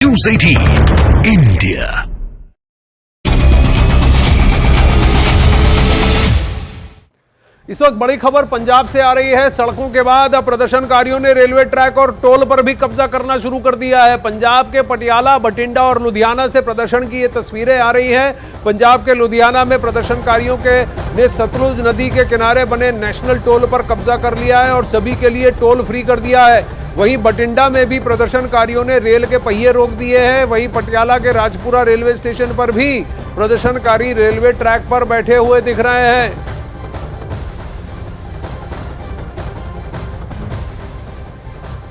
News 18 India। इस वक्त बड़ी खबर पंजाब से आ रही है। सड़कों के बाद अब प्रदर्शनकारियों ने रेलवे ट्रैक और टोल पर भी कब्जा करना शुरू कर दिया है। पंजाब के पटियाला, बठिंडा और लुधियाना से प्रदर्शन की ये तस्वीरें आ रही हैं। पंजाब के लुधियाना में प्रदर्शनकारियों ने सतलुज नदी के किनारे बने नेशनल टोल पर कब्जा कर लिया है और सभी के लिए टोल फ्री कर दिया है। वहीं बठिंडा में भी प्रदर्शनकारियों ने रेल के पहिए रोक दिए हैं। वहीं पटियाला के राजपुरा रेलवे स्टेशन पर भी प्रदर्शनकारी रेलवे ट्रैक पर बैठे हुए दिख रहे हैं।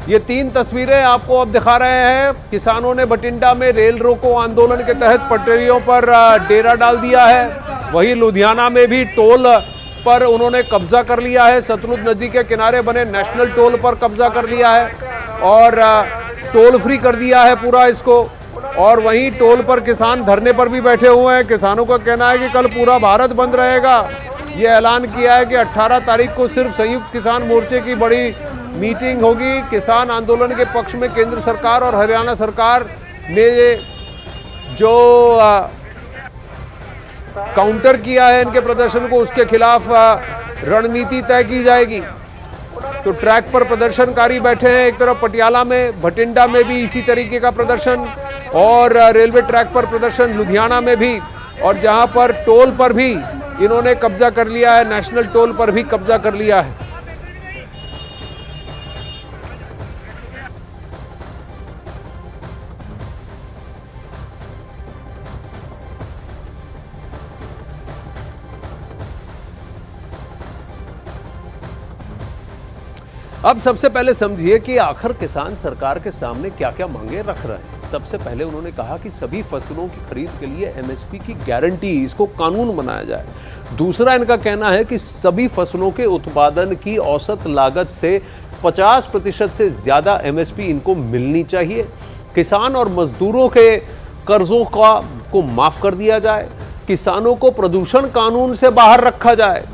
ये तीन तस्वीरें आपको अब दिखा रहे हैं। किसानों ने बठिंडा में रेल रोको आंदोलन के तहत पटरियों पर डेरा डाल दिया है। वहीं लुधियाना में भी टोल पर उन्होंने कब्जा कर लिया है। सतलुज नदी के किनारे बने नेशनल टोल पर कब्जा कर लिया है और टोल फ्री कर दिया है पूरा इसको। और वहीं टोल पर किसान धरने पर भी बैठे हुए हैं। किसानों का कहना है कि कल पूरा भारत बंद रहेगा। ये ऐलान किया है कि 18 तारीख को सिर्फ संयुक्त किसान मोर्चे की बड़ी मीटिंग होगी। किसान आंदोलन के पक्ष में केंद्र सरकार और हरियाणा सरकार ने जो काउंटर किया है इनके प्रदर्शन को, उसके खिलाफ रणनीति तय की जाएगी। तो ट्रैक पर प्रदर्शनकारी बैठे हैं। एक तरफ पटियाला में, बठिंडा में भी इसी तरीके का प्रदर्शन और रेलवे ट्रैक पर प्रदर्शन लुधियाना में भी। और जहां पर टोल पर भी इन्होंने कब्जा कर लिया है, नेशनल टोल पर भी कब्जा कर लिया है। अब सबसे पहले समझिए कि आखिर किसान सरकार के सामने क्या क्या मांगे रख रहे हैं। सबसे पहले उन्होंने कहा कि सभी फसलों की खरीद के लिए एमएसपी की गारंटी, इसको कानून बनाया जाए। दूसरा इनका कहना है कि सभी फसलों के उत्पादन की औसत लागत से 50% से ज्यादा एमएसपी इनको मिलनी चाहिए। किसान और मजदूरों के कर्जों को माफ कर दिया जाए। किसानों को प्रदूषण कानून से बाहर रखा जाए।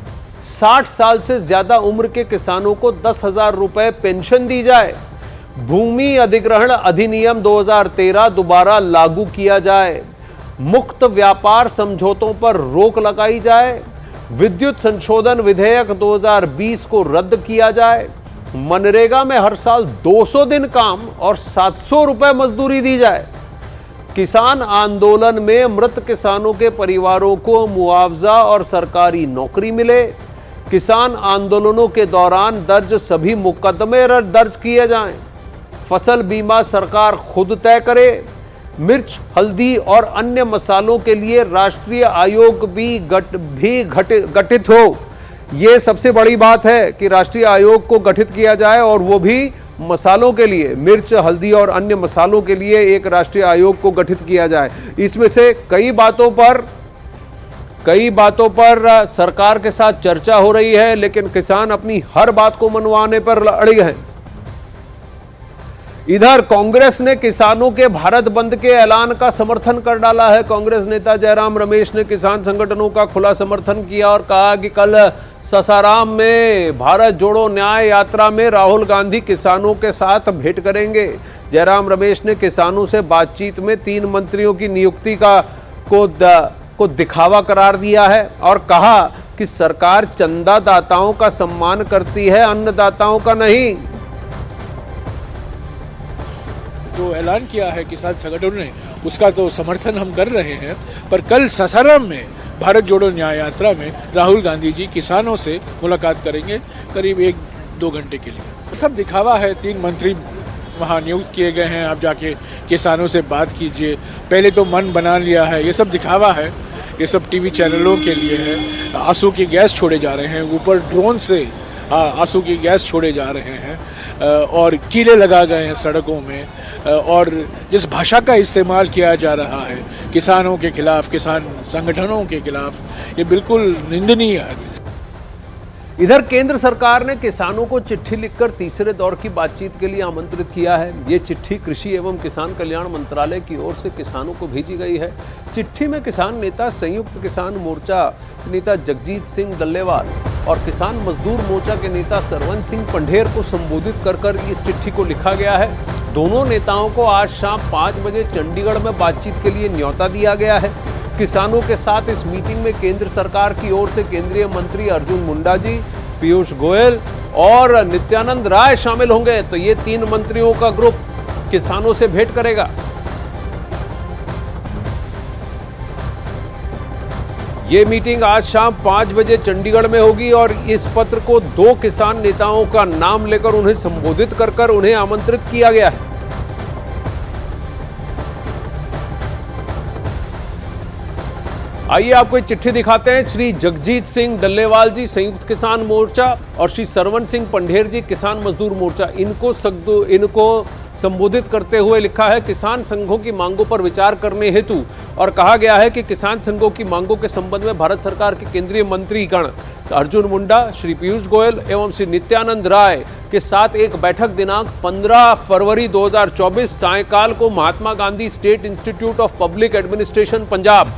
60 साल से ज्यादा उम्र के किसानों को 10,000 रुपए पेंशन दी जाए। भूमि अधिग्रहण अधिनियम 2013 दोबारा लागू किया जाए। मुक्त व्यापार समझौतों पर रोक लगाई जाए। विद्युत संशोधन विधेयक 2020 को रद्द किया जाए। मनरेगा में हर साल 200 दिन काम और 700 रुपए मजदूरी दी जाए। किसान आंदोलन में मृत किसानों के परिवारों को मुआवजा और सरकारी नौकरी मिले। किसान आंदोलनों के दौरान दर्ज सभी मुकदमे दर्ज किए जाएं। फसल बीमा सरकार खुद तय करे। मिर्च, हल्दी और अन्य मसालों के लिए राष्ट्रीय आयोग भी गठित हो। यह सबसे बड़ी बात है कि राष्ट्रीय आयोग को गठित किया जाए और वो भी मसालों के लिए, मिर्च, हल्दी और अन्य मसालों के लिए एक राष्ट्रीय आयोग को गठित किया जाए। इसमें से कई बातों पर सरकार के साथ चर्चा हो रही है, लेकिन किसान अपनी हर बात को मनवाने पर अड़े हैं। इधर कांग्रेस ने किसानों के भारत बंद के ऐलान का समर्थन कर डाला है। कांग्रेस नेता जयराम रमेश ने किसान संगठनों का खुला समर्थन किया और कहा कि कल सासाराम में भारत जोड़ो न्याय यात्रा में राहुल गांधी किसानों के साथ भेंट करेंगे। जयराम रमेश ने किसानों से बातचीत में 3 मंत्रियों की नियुक्ति को दिखावा करार दिया है और कहा कि सरकार चंदादाताओं का सम्मान करती है, अन्नदाताओं का नहीं। जो ऐलान किया है किसान संगठनों ने, उसका तो समर्थन हम कर रहे हैं। पर कल सासाराम में भारत जोड़ो न्याय यात्रा में राहुल गांधी जी किसानों से मुलाकात करेंगे करीब 1-2 घंटे के लिए। सब दिखावा है। 3 मंत्री वहाँ नियुक्त किए गए हैं। आप जाके किसानों से बात कीजिए। पहले तो मन बना लिया है। ये सब दिखावा है। ये सब टीवी चैनलों के लिए है। आंसू की गैस छोड़े जा रहे हैं ऊपर, ड्रोन से आंसू की गैस छोड़े जा रहे हैं और कीड़े लगा गए हैं सड़कों में। और जिस भाषा का इस्तेमाल किया जा रहा है किसानों के खिलाफ, किसान संगठनों के खिलाफ, ये बिल्कुल निंदनीय है। इधर केंद्र सरकार ने किसानों को चिट्ठी लिखकर तीसरे दौर की बातचीत के लिए आमंत्रित किया है। ये चिट्ठी कृषि एवं किसान कल्याण मंत्रालय की ओर से किसानों को भेजी गई है। चिट्ठी में किसान नेता संयुक्त किसान मोर्चा नेता जगजीत सिंह डल्लेवाल और किसान मजदूर मोर्चा के नेता सरवन सिंह पंढेर को संबोधित कर इस चिट्ठी को लिखा गया है। दोनों नेताओं को आज शाम 5 बजे चंडीगढ़ में बातचीत के लिए न्योता दिया गया है। किसानों के साथ इस मीटिंग में केंद्र सरकार की ओर से केंद्रीय मंत्री अर्जुन मुंडा जी, पीयूष गोयल और नित्यानंद राय शामिल होंगे। तो ये 3 मंत्रियों का ग्रुप किसानों से भेंट करेगा। ये मीटिंग आज शाम 5 बजे चंडीगढ़ में होगी और इस पत्र को 2 किसान नेताओं का नाम लेकर उन्हें संबोधित कर उन्हें आमंत्रित किया गया है। आइए आपको एक चिट्ठी दिखाते हैं। श्री जगजीत सिंह डल्लेवाल जी संयुक्त किसान मोर्चा और श्री सरवन सिंह पंढेर जी किसान मजदूर मोर्चा, इनको संबोधित करते हुए लिखा है किसान संघों की मांगों पर विचार करने हेतु, और कहा गया है कि किसान संघों की मांगों के संबंध में भारत सरकार के केंद्रीय मंत्रीगण अर्जुन मुंडा, श्री पीयूष गोयल एवं श्री नित्यानंद राय के साथ एक बैठक दिनांक 15 फरवरी 2024 सायंकाल को Mahatma Gandhi state institute of public administration Punjab,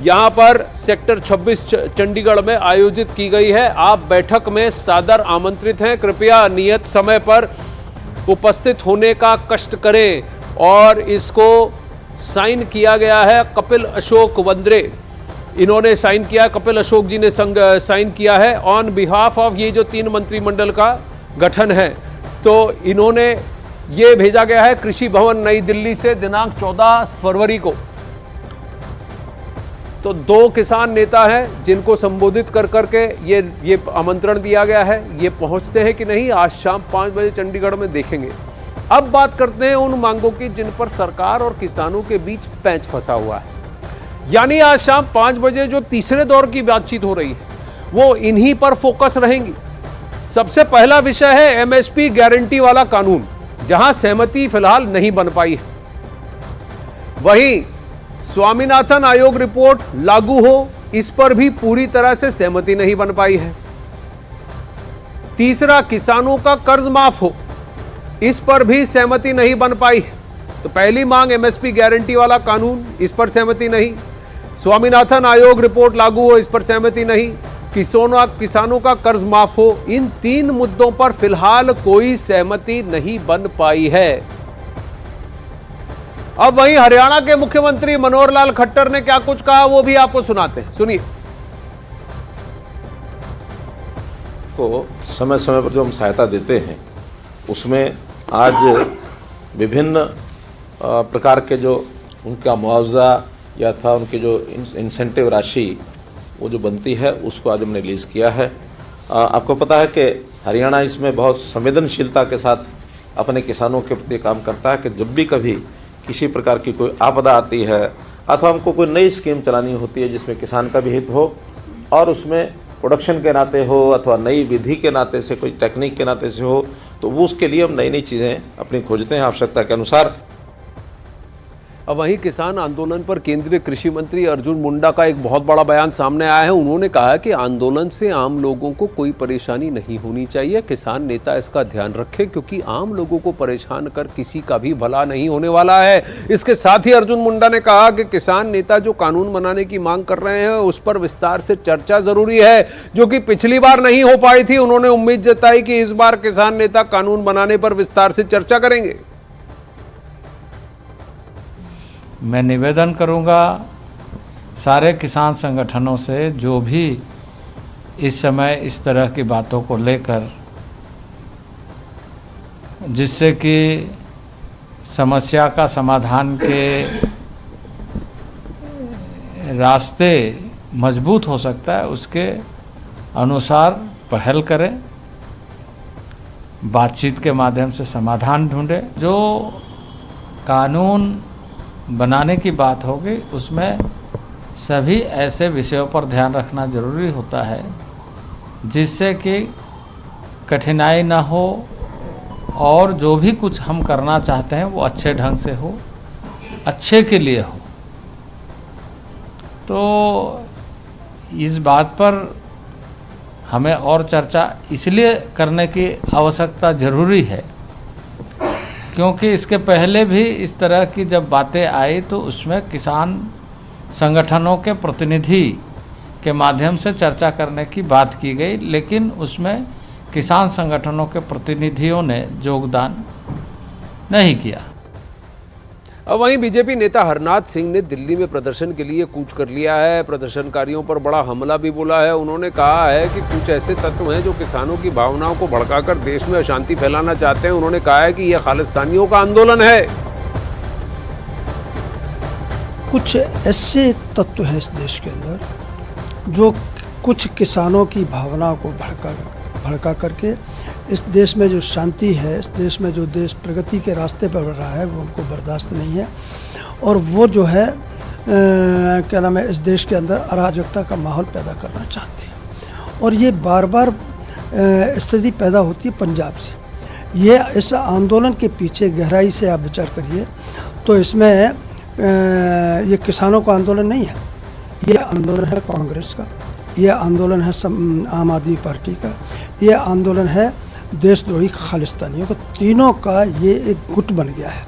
यहां पर सेक्टर 26 चंडीगढ़ में आयोजित की गई है। आप बैठक में सादर आमंत्रित हैं। कृपया नियत समय पर उपस्थित होने का कष्ट करें। और इसको साइन किया गया है कपिल अशोक वंद्रे, इन्होंने साइन किया, कपिल अशोक जी ने साइन किया है ऑन बिहाफ ऑफ ये जो 3 मंत्रिमंडल का गठन है। तो इन्होंने ये भेजा गया है कृषि भवन नई दिल्ली से दिनांक 14 फरवरी को। तो 2 किसान नेता हैं जिनको संबोधित करके ये आमंत्रण दिया गया है। ये पहुंचते हैं कि नहीं, आज शाम 5 बजे चंडीगढ़ में देखेंगे। अब बात करते हैं उन मांगों की जिन पर सरकार और किसानों के बीच पैंच फंसा हुआ है। यानी आज शाम 5 बजे जो तीसरे दौर की बातचीत हो रही है वो इन्हीं पर फोकस रहेंगी। सबसे पहला विषय है एमएसपी गारंटी वाला कानून, जहां सहमति फिलहाल नहीं बन पाई है। वहीं स्वामीनाथन आयोग रिपोर्ट लागू हो, इस पर भी पूरी तरह से सहमति नहीं बन पाई है। तीसरा, किसानों का कर्ज माफ हो, इस पर भी सहमति नहीं बन पाई है। तो पहली मांग एमएसपी गारंटी वाला कानून, इस पर सहमति नहीं। स्वामीनाथन आयोग रिपोर्ट लागू हो, इस पर सहमति नहीं। किसानों का कर्ज माफ हो, इन 3 मुद्दों पर फिलहाल कोई सहमति नहीं बन पाई है। अब वहीं हरियाणा के मुख्यमंत्री मनोहर लाल खट्टर ने क्या कुछ कहा वो भी आपको सुनाते हैं, सुनिए। को समय समय पर जो हम सहायता देते हैं उसमें आज विभिन्न प्रकार के जो उनका मुआवजा या था, उनकी जो इंसेंटिव राशि वो जो बनती है उसको आज हमने रिलीज़ किया है। आपको पता है कि हरियाणा इसमें बहुत संवेदनशीलता के साथ अपने किसानों के प्रति काम करता है कि जब भी कभी किसी प्रकार की कोई आपदा आती है अथवा हमको कोई नई स्कीम चलानी होती है जिसमें किसान का भी हित हो और उसमें प्रोडक्शन के नाते हो अथवा नई विधि के नाते से, कोई टेक्निक के नाते से हो, तो वो उसके लिए हम नई नई चीज़ें अपनी खोजते हैं आवश्यकता के अनुसार। अब वहीं किसान आंदोलन पर केंद्रीय कृषि मंत्री अर्जुन मुंडा का एक बहुत बड़ा बयान सामने आया है। उन्होंने कहा कि आंदोलन से आम लोगों को कोई परेशानी नहीं होनी चाहिए। किसान नेता इसका ध्यान रखें क्योंकि आम लोगों को परेशान कर किसी का भी भला नहीं होने वाला है। इसके साथ ही अर्जुन मुंडा ने कहा कि किसान नेता जो कानून बनाने की मांग कर रहे हैं उस पर विस्तार से चर्चा जरूरी है, जो कि पिछली बार नहीं हो पाई थी। उन्होंने उम्मीद जताई कि इस बार किसान नेता कानून बनाने पर विस्तार से चर्चा करेंगे। मैं निवेदन करूंगा सारे किसान संगठनों से, जो भी इस समय इस तरह की बातों को लेकर, जिससे कि समस्या का समाधान के रास्ते मजबूत हो सकता है, उसके अनुसार पहल करें, बातचीत के माध्यम से समाधान ढूंढें। जो कानून बनाने की बात होगी उसमें सभी ऐसे विषयों पर ध्यान रखना जरूरी होता है जिससे कि कठिनाई ना हो और जो भी कुछ हम करना चाहते हैं वो अच्छे ढंग से हो, अच्छे के लिए हो। तो इस बात पर हमें और चर्चा इसलिए करने की आवश्यकता ज़रूरी है क्योंकि इसके पहले भी इस तरह की जब बातें आई तो उसमें किसान संगठनों के प्रतिनिधि के माध्यम से चर्चा करने की बात की गई, लेकिन उसमें किसान संगठनों के प्रतिनिधियों ने योगदान नहीं किया। अब वहीं बीजेपी नेता हरनाथ सिंह ने दिल्ली में प्रदर्शन के लिए कूच कर लिया है। प्रदर्शनकारियों पर बड़ा हमला भी बोला है। उन्होंने कहा है कि कुछ ऐसे तत्व हैं जो किसानों की भावनाओं को भड़काकर देश में अशांति फैलाना चाहते हैं। उन्होंने कहा है कि यह खालिस्तानियों का आंदोलन है। कुछ ऐसे तत्व हैं इस देश के अंदर जो कुछ किसानों की भावनाओं को भड़का करके इस देश में जो शांति है, इस देश में जो देश प्रगति के रास्ते पर बढ़ रहा है, वो उनको बर्दाश्त नहीं है। और वो जो है क्या नाम है, इस देश के अंदर अराजकता का माहौल पैदा करना चाहते हैं। और ये बार बार स्थिति पैदा होती है पंजाब से। ये इस आंदोलन के पीछे गहराई से आप विचार करिए तो इसमें ये किसानों का आंदोलन नहीं है। ये आंदोलन है कांग्रेस का, ये आंदोलन है आम आदमी पार्टी का, ये आंदोलन है देशद्रोही खालिस्तानियों का। तीनों का ये एक गुट बन गया है।